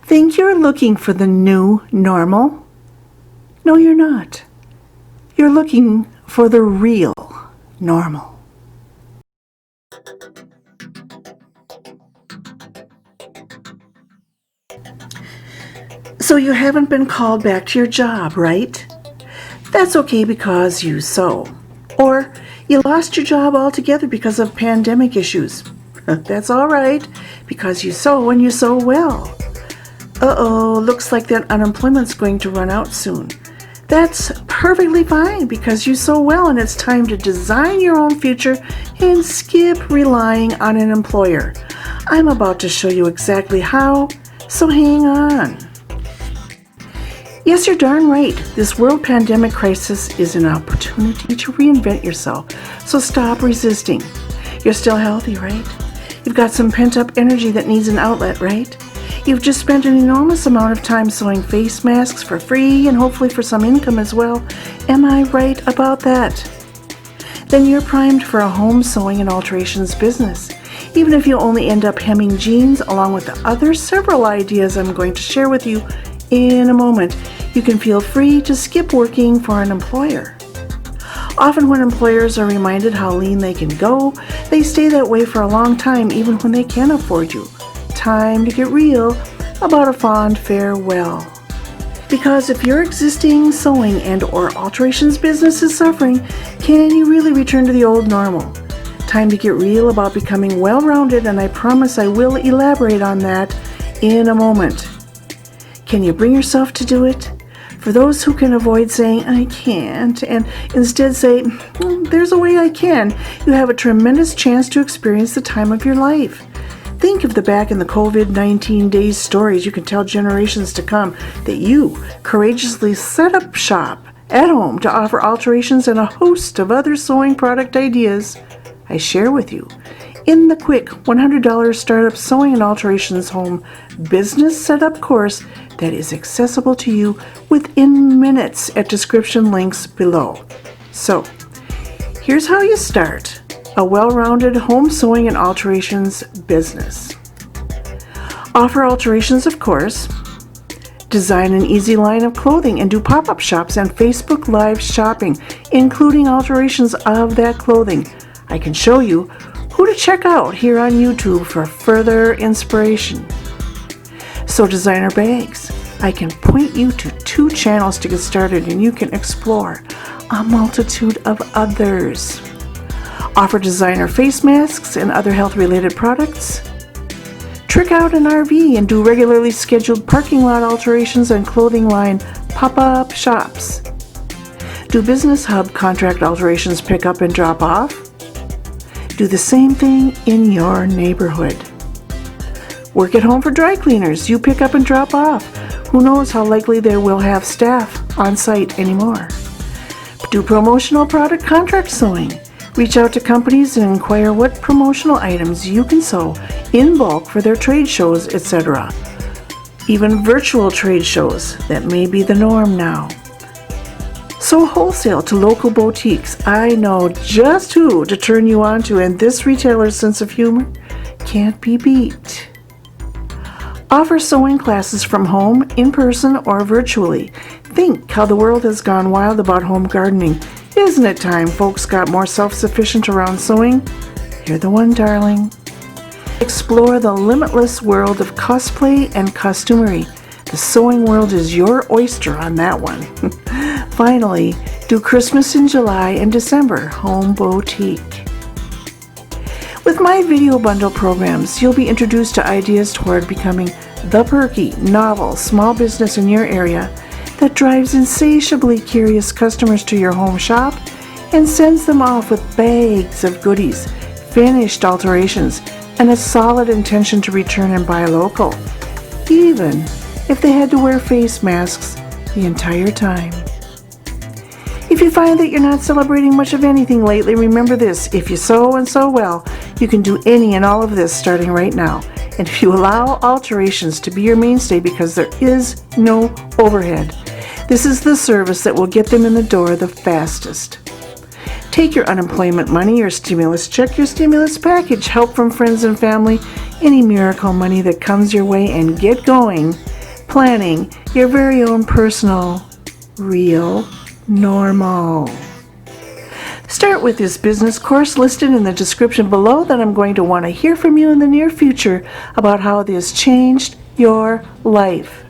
Think you're looking for the new normal? No, you're not. You're looking for the real normal. So you haven't been called back to your job, right? That's okay because you sew. Or you lost your job altogether because of pandemic issues. That's all right because you sew and you sew well. Uh-oh, looks like that unemployment's going to run out soon. That's perfectly fine because you sew well and it's time to design your own future and skip relying on an employer. I'm about to show you exactly how, so hang on. Yes, you're darn right. This world pandemic crisis is an opportunity to reinvent yourself, so stop resisting. You're still healthy, right? You've got some pent-up energy that needs an outlet, right? You've just spent an enormous amount of time sewing face masks for free and hopefully for some income as well. Am I right about that? Then you're primed for a home sewing and alterations business. Even if you only end up hemming jeans along with the other several ideas I'm going to share with you in a moment, you can feel free to skip working for an employer. Often when employers are reminded how lean they can go, they stay that way for a long time even when they can't afford you. Time to get real about a fond farewell. Because if your existing sewing and or alterations business is suffering, can you really return to the old normal? Time to get real about becoming well-rounded, and I promise I will elaborate on that in a moment. Can you bring yourself to do it? For those who can avoid saying, I can't, and instead say, there's a way I can, you have a tremendous chance to experience the time of your life. Think of the back in the COVID-19 days stories you can tell generations to come that you courageously set up shop at home to offer alterations and a host of other sewing product ideas I share with you in the quick $100 startup sewing and alterations home business setup course that is accessible to you within minutes at description links below. So, here's how you start a well-rounded home sewing and alterations business. Offer alterations, of course. Design an easy line of clothing and do pop-up shops and Facebook Live shopping, including alterations of that clothing. I can show you who to check out here on YouTube for further inspiration. So designer bags. I can point you to 2 channels to get started and you can explore a multitude of others. Offer designer face masks and other health-related products. Trick out an RV and do regularly scheduled parking lot alterations and clothing line pop-up shops. Do business hub contract alterations pick up and drop off. Do the same thing in your neighborhood. Work at home for dry cleaners. You pick up and drop off. Who knows how likely they will have staff on site anymore. Do promotional product contract sewing. Reach out to companies and inquire what promotional items you can sew in bulk for their trade shows, etc. Even virtual trade shows that may be the norm now. Sew wholesale to local boutiques. I know just who to turn you on to, and this retailer's sense of humor can't be beat. Offer sewing classes from home, in person, or virtually. Think how the world has gone wild about home gardening. Isn't it time folks got more self-sufficient around sewing? You're the one, darling. Explore the limitless world of cosplay and costumery. The sewing world is your oyster on that one. Finally, do Christmas in July and December, home boutique. With my video bundle programs, you'll be introduced to ideas toward becoming the perky, novel, small business in your area that drives insatiably curious customers to your home shop and sends them off with bags of goodies, finished alterations, and a solid intention to return and buy local, even if they had to wear face masks the entire time. If you find that you're not celebrating much of anything lately, remember this: if you sew and sew well, you can do any and all of this starting right now. And if you allow alterations to be your mainstay because there is no overhead, this is the service that will get them in the door the fastest. Take your unemployment money, your stimulus check, your stimulus package, help from friends and family, any miracle money that comes your way, and get going planning your very own personal, real, normal. Start with this business course listed in the description below that I'm going to want to hear from you in the near future about how this changed your life.